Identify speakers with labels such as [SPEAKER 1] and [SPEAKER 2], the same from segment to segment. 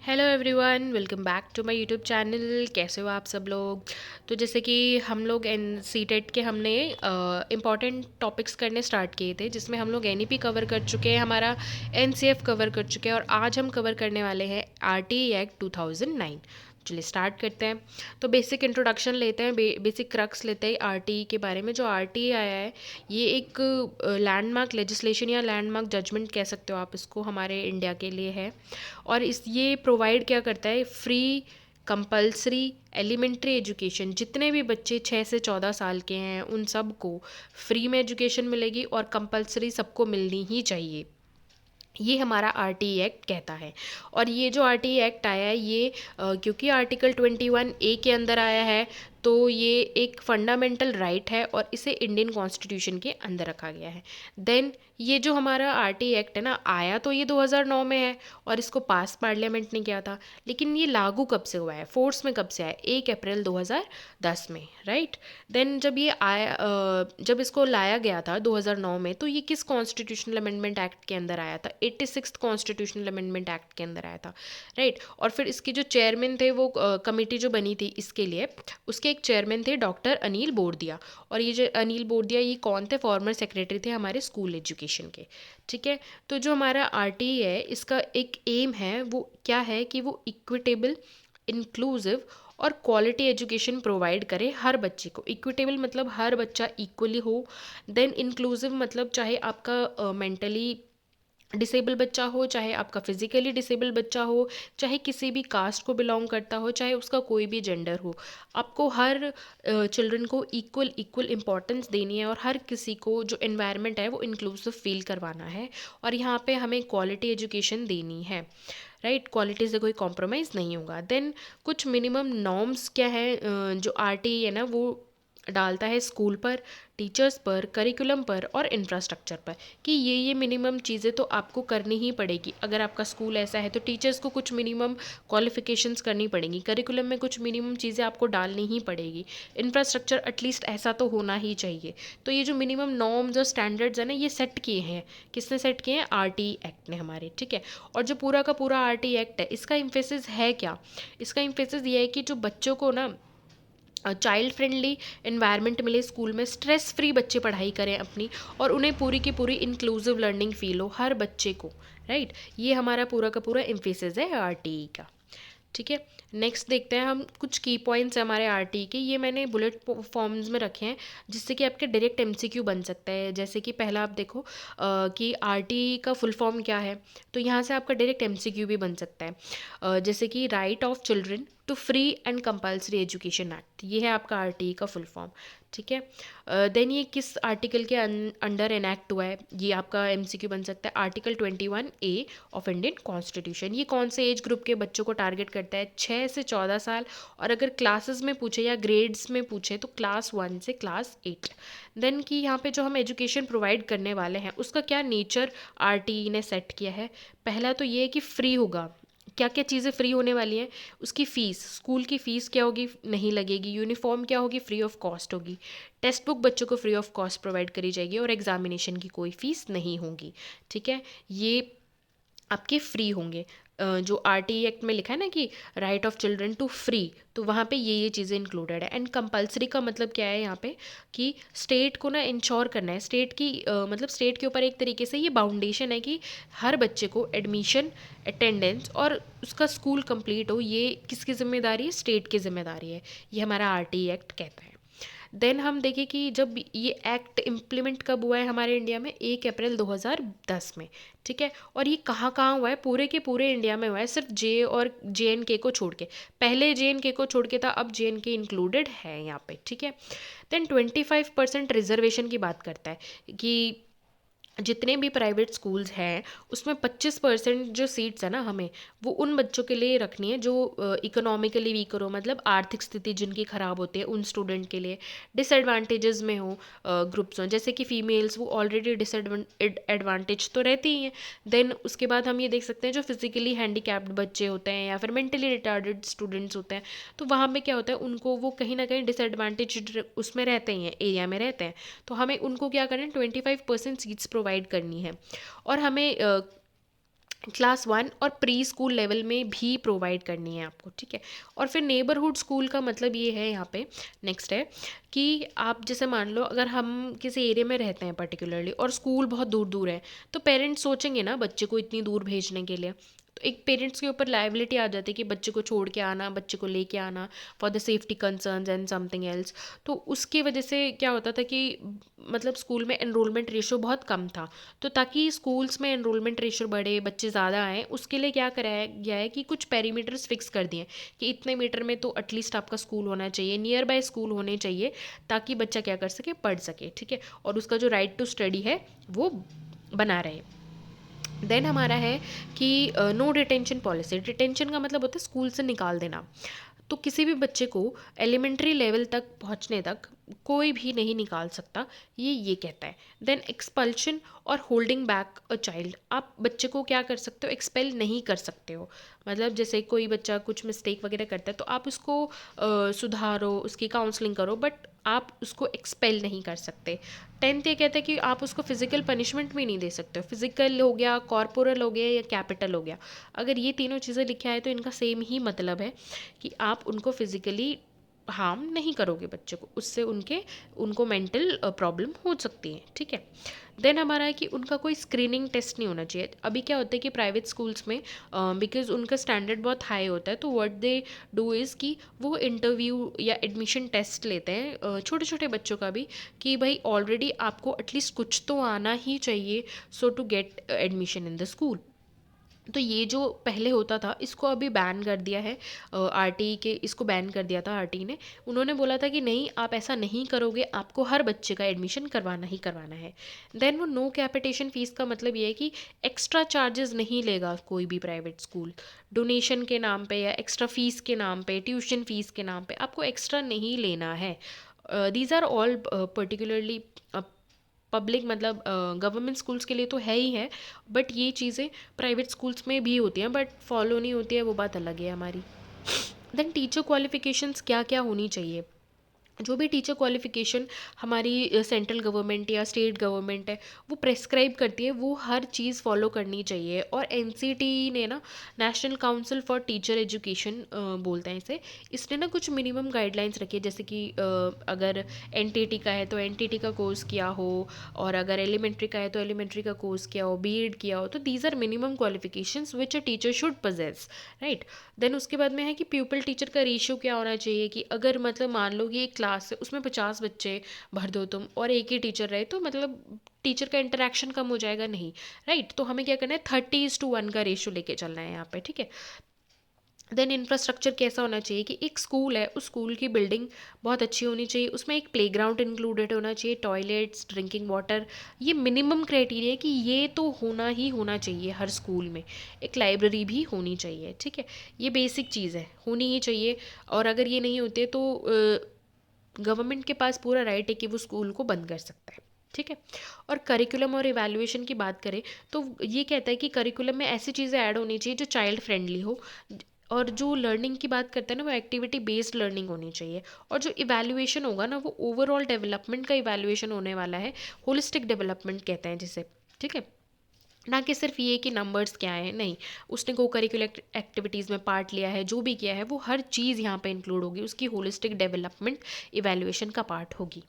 [SPEAKER 1] Hello everyone, welcome back to my YouTube channel. कैसे हो आप सब लोग। तो जैसे कि हम लोग एन सी टेट के हमने इम्पॉर्टेंट टॉपिक्स करने स्टार्ट किए थे, जिसमें हम लोग एन ई पी कवर कर चुके हैं, हमारा एन सी एफ कवर कर चुके हैं और आज हम कवर करने वाले हैं आर टी एक्ट 2009। चलिए स्टार्ट करते हैं। तो बेसिक इंट्रोडक्शन लेते हैं, बेसिक क्रक्स लेते हैं आरटीई के बारे में। जो आरटीई आया है ये एक लैंडमार्क लेजिस्लेशन या लैंडमार्क जजमेंट कह सकते हो आप इसको, हमारे इंडिया के लिए है। और इस ये प्रोवाइड क्या करता है, फ्री कंपल्सरी एलिमेंट्री एजुकेशन। जितने भी बच्चे 6 से 14 साल के हैं उन सब को फ्री में एजुकेशन मिलेगी और कंपल्सरी सबको मिलनी ही चाहिए, ये हमारा आर टी एक्ट कहता है। और ये जो आर टी एक्ट आया है ये क्योंकि आर्टिकल 21A के अंदर आया है, तो ये एक फंडामेंटल राइट है और इसे इंडियन कॉन्स्टिट्यूशन के अंदर रखा गया है। देन ये जो हमारा आर टी एक्ट है ना, आया तो ये 2009 में है और इसको पास पार्लियामेंट ने किया था, लेकिन ये लागू कब से हुआ है, फोर्स में कब से आया, 1 अप्रैल 2010 में, राइट। देन जब ये आया जब इसको लाया गया था 2009 में, तो ये किस कॉन्स्टिट्यूशनल अमेंडमेंट एक्ट के अंदर आया था, 86 कॉन्स्टिट्यूशनल अमेंडमेंट एक्ट के अंदर आया था, राइट। और फिर इसके जो चेयरमैन थे, वो कमेटी जो बनी थी इसके लिए, उसके एक चेयरमैन थे डॉक्टर अनिल बोरदिया। और ये जो अनिल बोरदिया, ये कौन थे, फॉर्मर सेक्रेटरी थे हमारे स्कूल एजुकेशन के, ठीक है। तो जो हमारा आर टी है, इसका एक एम है, वो क्या है कि वो इक्विटेबल, इंक्लूसिव और क्वालिटी एजुकेशन प्रोवाइड करे हर बच्चे को। इक्विटेबल मतलब हर बच्चा इक्वली हो। देन इंक्लूसिव मतलब चाहे आपका मेंटली डिसेबल बच्चा हो, चाहे आपका फिजिकली डिसेबल बच्चा हो, चाहे किसी भी कास्ट को बिलोंग करता हो, चाहे उसका कोई भी जेंडर हो, आपको हर चिल्ड्रन को इक्वल इक्वल इम्पॉर्टेंस देनी है और हर किसी को जो एनवायरनमेंट है वो इंक्लूसिव फील करवाना है। और यहाँ पे हमें क्वालिटी एजुकेशन देनी है, राइट। क्वालिटी से कोई कॉम्प्रोमाइज़ नहीं होगा। देन कुछ मिनिमम नॉर्म्स क्या है, जो आर टी है ना, वो डालता है स्कूल पर, टीचर्स पर, करिकुलम पर और इंफ्रास्ट्रक्चर पर, कि ये मिनिमम चीज़ें तो आपको करनी ही पड़ेगी। अगर आपका स्कूल ऐसा है तो टीचर्स को कुछ मिनिमम क्वालिफिकेशंस करनी पड़ेंगी, करिकुलम में कुछ मिनिमम चीज़ें आपको डालनी ही पड़ेगी, इंफ्रास्ट्रक्चर एटलीस्ट ऐसा तो होना ही चाहिए। तो ये जो मिनिमम नॉर्म्स और स्टैंडर्ड्स हैं ना, ये सेट किए हैं, किसने सेट किए हैं, आर टी एक्ट ने हमारे, ठीक है। और जो पूरा का पूरा आर टी एक्ट है, इसका इम्फेसिस है क्या, इसका इम्फेसिस ये है कि जो बच्चों को ना चाइल्ड फ्रेंडली इन्वायरमेंट मिले, स्कूल में स्ट्रेस फ्री बच्चे पढ़ाई करें अपनी, और उन्हें पूरी की पूरी इंक्लूसिव लर्निंग फील हो हर बच्चे को, राइट। ये हमारा पूरा का पूरा एम्फेसिस है आर टी ई का, ठीक है। नेक्स्ट देखते हैं हम, कुछ की पॉइंट्स हैं हमारे आर टी के, ये मैंने बुलेट फॉर्म्स में रखे हैं जिससे कि आपके डायरेक्ट एमसीक्यू बन सकता है। जैसे कि पहला आप देखो कि आर टी का फुल फॉर्म क्या है, तो यहाँ से आपका डायरेक्ट एमसीक्यू भी बन सकता है। जैसे कि right of children to free and compulsory education act, ये है आपका आर टी का फुल फॉर्म, ठीक है। देन ये किस आर्टिकल के अंडर एनैक्ट हुआ है, ये आपका एमसीक्यू बन सकता है, article 21A of Indian constitution. ये कौन से एज ग्रुप के बच्चों को टारगेट करता है, 6 से 14 साल, और अगर क्लासेस में पूछे या ग्रेड्स में पूछे तो क्लास 1 से क्लास 8। देन कि यहाँ पे जो हम एजुकेशन प्रोवाइड करने वाले हैं उसका क्या नेचर आर ने सेट किया है। पहला तो ये है कि फ्री होगा, क्या क्या चीज़ें फ्री होने वाली हैं, उसकी फ़ीस, स्कूल की फ़ीस क्या होगी, नहीं लगेगी, यूनिफॉर्म क्या होगी, फ्री ऑफ कॉस्ट होगी, टेक्स्ट बुक बच्चों को फ्री ऑफ कॉस्ट प्रोवाइड करी जाएगी और एग्जामिनेशन की कोई फ़ीस नहीं होगी, ठीक है। ये आपके फ्री होंगे। जो आर टी एक्ट में लिखा है ना कि right of children to free, तो वहाँ पे ये चीज़ें इंक्लूडेड है। एंड कंपलसरी का मतलब क्या है यहाँ पे, कि स्टेट को ना इंश्योर करना है, स्टेट की मतलब स्टेट के ऊपर एक तरीके से ये बाउंडेशन है कि हर बच्चे को एडमिशन, अटेंडेंस और उसका स्कूल कंप्लीट हो, ये किसकी जिम्मेदारी है, स्टेट की जिम्मेदारी है, ये हमारा आर टी एक्ट कहता है। देन हम देखें कि जब ये एक्ट इम्प्लीमेंट कब हुआ है हमारे इंडिया में, 1 अप्रैल 2010 में, ठीक है। और ये कहाँ कहाँ हुआ है, पूरे के पूरे इंडिया में हुआ है, सिर्फ जे और जे एन के को छोड़ के। पहले जे एन के को छोड़ के था, अब जे एन के इंक्लूडेड है यहाँ पे, ठीक है। देन 25% रिजर्वेशन की बात करता है कि जितने भी प्राइवेट स्कूल्स हैं उसमें 25% जो सीट्स है ना, हमें वो उन बच्चों के लिए रखनी है जो इकोनॉमिकली वीकर हो, मतलब आर्थिक स्थिति जिनकी ख़राब होती है, उन स्टूडेंट के लिए, डिसएडवांटेजेस में हो ग्रुप्स हों, जैसे कि फ़ीमेल्स, वो ऑलरेडी डिसएडवांटेज तो रहती ही हैं। देन उसके बाद हम ये देख सकते हैं जो फिज़िकली हैंडीकैप्ड बच्चे होते हैं या फिर मेंटली रिटार्डेड स्टूडेंट्स होते हैं, तो वहाँ पे क्या होता है, उनको वो कहीं ना कहीं डिसएडवांटेज उसमें रहते ही हैं, एरिया में रहते हैं। तो हमें उनको क्या करना है, 25% सीट्स प्रोवाइड करनी है। और हमें क्लास 1 और प्री स्कूल लेवल में भी प्रोवाइड करनी है आपको, ठीक है। और फिर नेबरहुड स्कूल का मतलब ये है यहाँ पे, नेक्स्ट है कि आप जैसे मान लो अगर हम किसी एरिया में रहते हैं पर्टिकुलरली और स्कूल बहुत दूर दूर है, तो पेरेंट्स सोचेंगे ना बच्चे को इतनी दूर भेजने के लिए, तो एक पेरेंट्स के ऊपर लायबिलिटी आ जाती है कि बच्चे को छोड़ के आना, बच्चे को लेके आना for the safety concerns and something else. तो उसकी वजह से क्या होता था कि मतलब स्कूल में एनरोलमेंट रेशो बहुत कम था। तो ताकि स्कूल्स में एनरोलमेंट रेशो बढ़े, बच्चे ज़्यादा आएँ, उसके लिए क्या कराया गया है कि कुछ पैरीमीटर्स फिक्स कर दिए कि इतने मीटर में तो एटलीस्ट आपका स्कूल होना चाहिए, नियर बाय स्कूल होने चाहिए, ताकि बच्चा क्या कर सके, पढ़ सके, ठीक है, और उसका जो राइट टू स्टडी है वो बना रहे। देन हमारा है कि नो डिटेंशन पॉलिसी। डिटेंशन का मतलब होता है स्कूल से निकाल देना। तो किसी भी बच्चे को एलिमेंट्री लेवल तक पहुंचने तक कोई भी नहीं निकाल सकता, ये कहता है। देन एक्सपल्शन और होल्डिंग बैक अ चाइल्ड। आप बच्चे को क्या कर सकते हो, एक्सपेल नहीं कर सकते हो। मतलब जैसे कोई बच्चा कुछ मिस्टेक वगैरह करता है तो आप उसको सुधारो, उसकी काउंसलिंग करो, बट आप उसको एक्सपेल नहीं कर सकते। 10th ये कहता है कि आप उसको फिजिकल पनिशमेंट भी नहीं दे सकते हो। फिजिकल हो गया, कॉर्पोरल हो गया या कैपिटल हो गया। अगर ये तीनों चीज़ें लिखा है तो इनका सेम ही मतलब है कि आप उनको फिजिकली हार्म नहीं करोगे बच्चे को, उससे उनको मेंटल प्रॉब्लम हो सकती है, ठीक है। देन हमारा है कि उनका कोई स्क्रीनिंग टेस्ट नहीं होना चाहिए। अभी क्या होता है कि प्राइवेट स्कूल्स में बिकॉज उनका स्टैंडर्ड बहुत हाई होता है, तो व्हाट दे डू इज़ कि वो इंटरव्यू या एडमिशन टेस्ट लेते हैं छोटे छोटे बच्चों का भी, कि भाई ऑलरेडी आपको एटलीस्ट कुछ तो आना ही चाहिए so to get admission in the school. तो ये जो पहले होता था इसको अभी बैन कर दिया है आरटीई के, इसको बैन कर दिया था आरटीई ने। उन्होंने बोला था कि नहीं, आप ऐसा नहीं करोगे, आपको हर बच्चे का एडमिशन करवाना ही करवाना है। देन वो नो कैपिटेशन फीस का मतलब ये है कि एक्स्ट्रा चार्जेस नहीं लेगा कोई भी प्राइवेट स्कूल। डोनेशन के नाम पे या एक्स्ट्रा फीस के नाम पे, ट्यूशन फीस के नाम पे आपको एक्स्ट्रा नहीं लेना है। These are all particularly public, मतलब गवर्नमेंट स्कूल्स के लिए तो है ही है, बट ये चीज़ें प्राइवेट स्कूल्स में भी होती हैं, बट फॉलो नहीं होती है, वो बात अलग है हमारी। देन टीचर क्वालिफिकेशंस क्या क्या होनी चाहिए। जो भी टीचर क्वालिफ़िकेशन हमारी सेंट्रल गवर्नमेंट या स्टेट गवर्नमेंट है वो प्रेस्क्राइब करती है, वो हर चीज़ फॉलो करनी चाहिए। और एनसीटी ने ना, national council for teacher education बोलते हैं इसे, इसने ना कुछ मिनिमम गाइडलाइंस रखी है, जैसे कि अगर एनटीटी का है तो एनटीटी का कोर्स किया हो, और अगर एलिमेंट्री का है तो एलिमेंट्री का कोर्स किया हो, बीएड किया हो। तो these are minimum qualifications which a teacher should possess, right. Then उसके बाद में है कि प्यूपल टीचर का रेशियो क्या होना चाहिए, कि अगर मतलब मान लो कि एक क्लास है उसमें 50 बच्चे भर दो तुम और एक ही टीचर रहे, तो मतलब टीचर का इंटरेक्शन कम हो जाएगा, नहीं, राइट। तो हमें क्या करना है, 30:1 का रेशियो लेके चलना है यहाँ पे, ठीक है। देन इंफ्रास्ट्रक्चर कैसा होना चाहिए, कि एक स्कूल है, उस स्कूल की बिल्डिंग बहुत अच्छी होनी चाहिए, उसमें एक प्लेग्राउंड इंक्लूडेड होना चाहिए, टॉयलेट्स, ड्रिंकिंग वाटर, ये मिनिमम क्राइटेरिया है कि ये तो होना ही होना चाहिए हर स्कूल में। एक लाइब्रेरी भी होनी चाहिए, ठीक है, ये बेसिक चीज़ है, होनी ही चाहिए। और अगर ये नहीं होते तो गवर्नमेंट के पास पूरा राइट है कि वो स्कूल को बंद कर सकता है, ठीक है। और करिकुलम और इवैल्यूएशन की बात करें तो ये कहता है कि करिकुलम में ऐसी चीज़ें ऐड होनी चाहिए जो चाइल्ड फ्रेंडली हो, और जो लर्निंग की बात करते हैं ना वो एक्टिविटी बेस्ड लर्निंग होनी चाहिए। और जो इवैल्यूएशन होगा ना वो ओवरऑल डेवलपमेंट का इवैल्यूएशन होने वाला है, होलिस्टिक डेवलपमेंट कहते हैं जिसे, ठीक है। ना कि सिर्फ ये कि नंबर्स क्या हैं, नहीं, उसने को करिकुलर एक्टिविटीज़ में पार्ट लिया है, जो भी किया है वो हर चीज़ यहाँ पे इंक्लूड होगी, उसकी होलिस्टिक डेवलपमेंट इवैल्यूएशन का पार्ट होगी,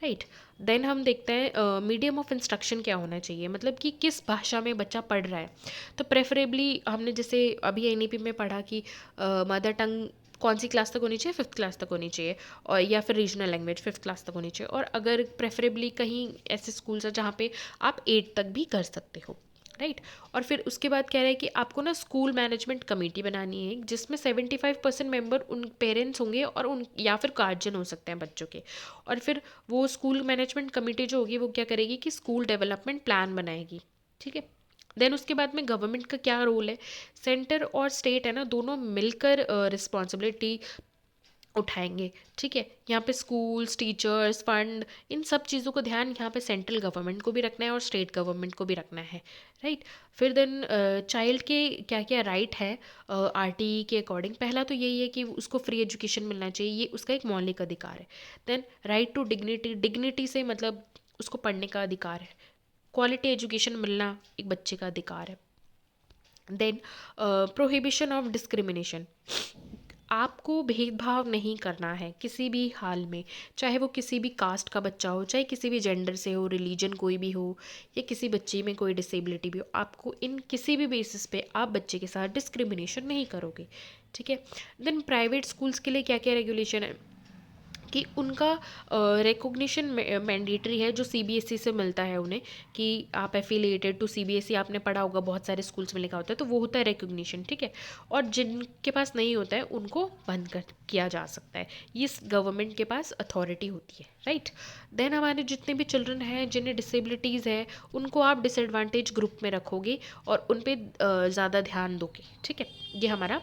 [SPEAKER 1] राइट। देन हम देखते हैं मीडियम ऑफ इंस्ट्रक्शन क्या होना चाहिए, मतलब कि किस भाषा में बच्चा पढ़ रहा है। तो प्रेफरेबली हमने जैसे अभी एनईपी में पढ़ा कि मदर टंग कौन सी क्लास तक होनी चाहिए, 5th क्लास तक होनी चाहिए, और या फिर रीजनल लैंग्वेज 5th क्लास तक होनी चाहिए। और अगर प्रेफरेबली कहीं ऐसे स्कूल्स हैं जहाँ पे आप 8 तक भी कर सकते हो, राइट। और फिर उसके बाद कह रहे हैं कि आपको ना स्कूल मैनेजमेंट कमेटी बनानी है, जिसमें 75% मेंबर उन पेरेंट्स होंगे और उन या फिर गार्जियन हो सकते हैं बच्चों के। और फिर वो स्कूल मैनेजमेंट कमेटी जो होगी वो क्या करेगी कि स्कूल डेवलपमेंट प्लान बनाएगी, ठीक है। देन उसके बाद में गवर्नमेंट का क्या रोल है, सेंटर और स्टेट है ना, दोनों मिलकर रिस्पॉन्सिबिलिटी उठाएंगे, ठीक है। यहाँ पे स्कूल्स, टीचर्स, फंड, इन सब चीज़ों को ध्यान यहाँ पे सेंट्रल गवर्नमेंट को भी रखना है और स्टेट गवर्नमेंट को भी रखना है, राइट। फिर देन चाइल्ड के क्या क्या राइट है आरटीई के अकॉर्डिंग, पहला तो यही है कि उसको फ्री एजुकेशन मिलना चाहिए, ये उसका एक मौलिक अधिकार है। Then right to dignity, dignity से मतलब उसको पढ़ने का अधिकार है, क्वालिटी एजुकेशन मिलना एक बच्चे का अधिकार है। देन प्रोहिबिशन ऑफ डिस्क्रिमिनेशन, आपको भेदभाव नहीं करना है किसी भी हाल में, चाहे वो किसी भी कास्ट का बच्चा हो, चाहे किसी भी जेंडर से हो, रिलीजन कोई भी हो, या किसी बच्चे में कोई डिसेबिलिटी भी हो, आपको इन किसी भी बेसिस पे आप बच्चे के साथ डिस्क्रिमिनेशन नहीं करोगे, ठीक है। देन प्राइवेट स्कूल्स के लिए क्या क्या रेगुलेशन है कि उनका रिकॉग्निशन मैंडेटरी है, जो सीबीएसई से मिलता है उन्हें, कि आप एफिलिएटेड टू सीबीएसई, आपने पढ़ा होगा बहुत सारे स्कूल्स में लिखा होता है, तो वो होता है रिकॉग्निशन, ठीक है। और जिनके पास नहीं होता है उनको बंद कर किया जा सकता है, ये गवर्नमेंट के पास अथॉरिटी होती है, राइट। देन हमारे जितने भी चिल्ड्रन हैं जिन्हें डिसेबिलिटीज़ है, उनको आप डिसएडवांटेज ग्रुप में रखोगे और उन पर ज़्यादा ध्यान दोगे, ठीक है। ये हमारा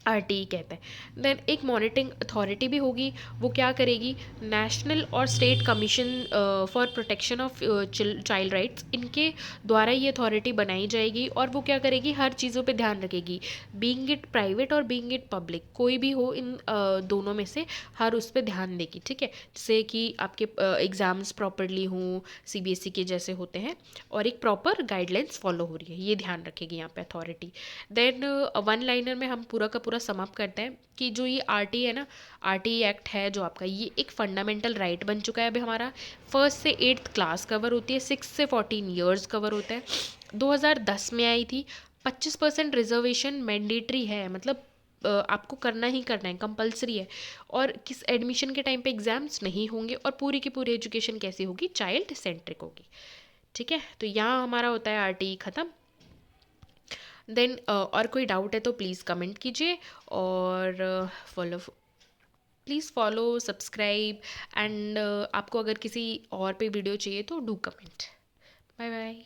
[SPEAKER 1] आरटीई कहते हैं। देन एक मॉनिटरिंग अथॉरिटी भी होगी, वो क्या करेगी, नेशनल और state commission for protection of child rights, इनके द्वारा ये अथॉरिटी बनाई जाएगी और वो क्या करेगी, हर चीज़ों पे ध्यान रखेगी, बीइंग इट प्राइवेट और बीइंग इट पब्लिक, कोई भी हो इन दोनों में से हर उस पर ध्यान देगी, ठीक है। जैसे कि आपके एग्ज़ाम्स प्रॉपरली हों सीबीएसई के जैसे होते हैं, और एक प्रॉपर गाइडलाइंस फॉलो हो रही है, ये ध्यान रखेगी यहाँ पे अथॉरिटी। देन वन लाइनर में हम पूरा का पूरा समाप्त करते हैं कि जो ये आरटी है ना, आरटी एक्ट है जो आपका, ये एक फंडामेंटल राइट बन चुका है अभी हमारा। फर्स्ट से 8th क्लास कवर होती है, 6 से 14 ईयर्स कवर होता है, 2010 में आई थी। 25% रिजर्वेशन मैंडेटरी है, मतलब आपको करना ही करना है, कंपलसरी है। और किस एडमिशन के टाइम पे एग्जाम्स नहीं होंगे, और पूरी की पूरी एजुकेशन कैसी होगी, चाइल्ड सेंट्रिक होगी, ठीक है। तो यहाँ हमारा होता है आरटी खत्म। देन और कोई डाउट है तो प्लीज़ कमेंट कीजिए, और follow please follow subscribe, and आपको अगर किसी और पे वीडियो चाहिए तो डू कमेंट। Bye bye.